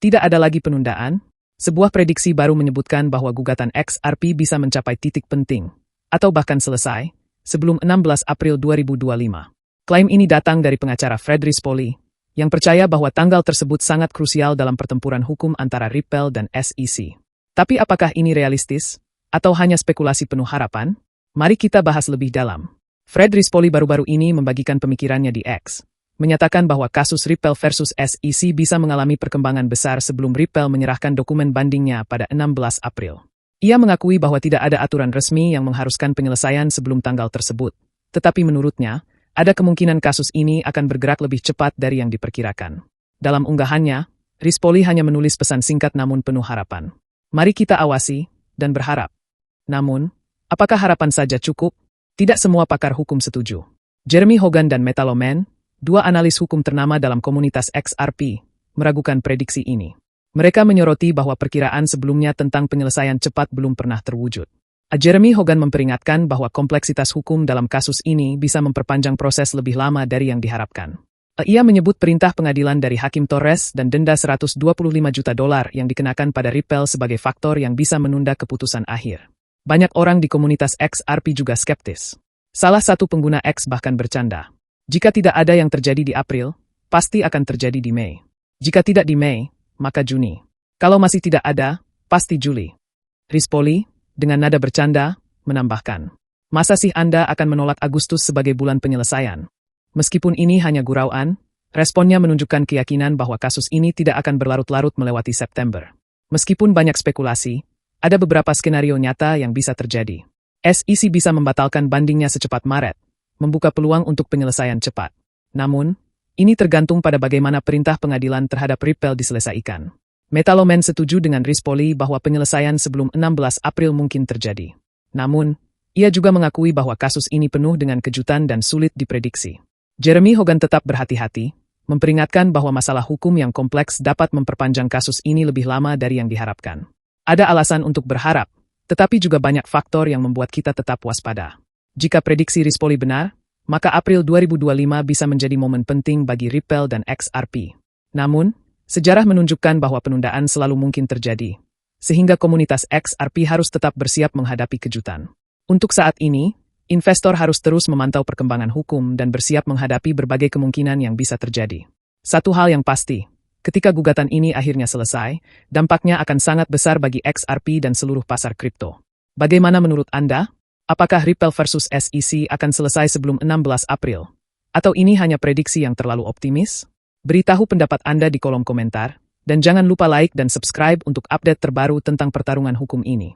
Tidak ada lagi penundaan. Sebuah prediksi baru menyebutkan bahwa gugatan XRP bisa mencapai titik penting, atau bahkan selesai, sebelum 16 April 2025. Klaim ini datang dari pengacara Fred Rispoli, yang percaya bahwa tanggal tersebut sangat krusial dalam pertempuran hukum antara Ripple dan SEC. Tapi apakah ini realistis? Atau hanya spekulasi penuh harapan? Mari kita bahas lebih dalam. Fred Rispoli baru-baru ini membagikan pemikirannya di X, menyatakan bahwa kasus Ripple versus SEC bisa mengalami perkembangan besar sebelum Ripple menyerahkan dokumen bandingnya pada 16 April. Ia mengakui bahwa tidak ada aturan resmi yang mengharuskan penyelesaian sebelum tanggal tersebut, tetapi menurutnya, ada kemungkinan kasus ini akan bergerak lebih cepat dari yang diperkirakan. Dalam unggahannya, Rispoli hanya menulis pesan singkat namun penuh harapan. Mari kita awasi dan berharap. Namun, apakah harapan saja cukup? Tidak semua pakar hukum setuju. Jeremy Hogan dan Meta Lohman, dua analis hukum ternama dalam komunitas XRP, meragukan prediksi ini. Mereka menyoroti bahwa perkiraan sebelumnya tentang penyelesaian cepat belum pernah terwujud. Jeremy Hogan memperingatkan bahwa kompleksitas hukum dalam kasus ini bisa memperpanjang proses lebih lama dari yang diharapkan. Ia menyebut perintah pengadilan dari Hakim Torres dan denda $125 juta yang dikenakan pada Ripple sebagai faktor yang bisa menunda keputusan akhir. Banyak orang di komunitas XRP juga skeptis. Salah satu pengguna X bahkan bercanda. Jika tidak ada yang terjadi di April, pasti akan terjadi di Mei. Jika tidak di Mei, maka Juni. Kalau masih tidak ada, pasti Juli. Rispoli, dengan nada bercanda, menambahkan, masa sih Anda akan menolak Agustus sebagai bulan penyelesaian? Meskipun ini hanya gurauan, responnya menunjukkan keyakinan bahwa kasus ini tidak akan berlarut-larut melewati September. Meskipun banyak spekulasi, ada beberapa skenario nyata yang bisa terjadi. SEC bisa membatalkan bandingnya secepat Maret, membuka peluang untuk penyelesaian cepat. Namun, ini tergantung pada bagaimana perintah pengadilan terhadap Ripple diselesaikan. Meta Lohman setuju dengan Rispoli bahwa penyelesaian sebelum 16 April mungkin terjadi. Namun, ia juga mengakui bahwa kasus ini penuh dengan kejutan dan sulit diprediksi. Jeremy Hogan tetap berhati-hati, memperingatkan bahwa masalah hukum yang kompleks dapat memperpanjang kasus ini lebih lama dari yang diharapkan. Ada alasan untuk berharap, tetapi juga banyak faktor yang membuat kita tetap waspada. Jika prediksi Rispoli benar, maka April 2025 bisa menjadi momen penting bagi Ripple dan XRP. Namun, sejarah menunjukkan bahwa penundaan selalu mungkin terjadi, sehingga komunitas XRP harus tetap bersiap menghadapi kejutan. Untuk saat ini, investor harus terus memantau perkembangan hukum dan bersiap menghadapi berbagai kemungkinan yang bisa terjadi. Satu hal yang pasti, ketika gugatan ini akhirnya selesai, dampaknya akan sangat besar bagi XRP dan seluruh pasar kripto. Bagaimana menurut Anda? Apakah Ripple versus SEC akan selesai sebelum 16 April? Atau ini hanya prediksi yang terlalu optimis? Beritahu pendapat Anda di kolom komentar, dan jangan lupa like dan subscribe untuk update terbaru tentang pertarungan hukum ini.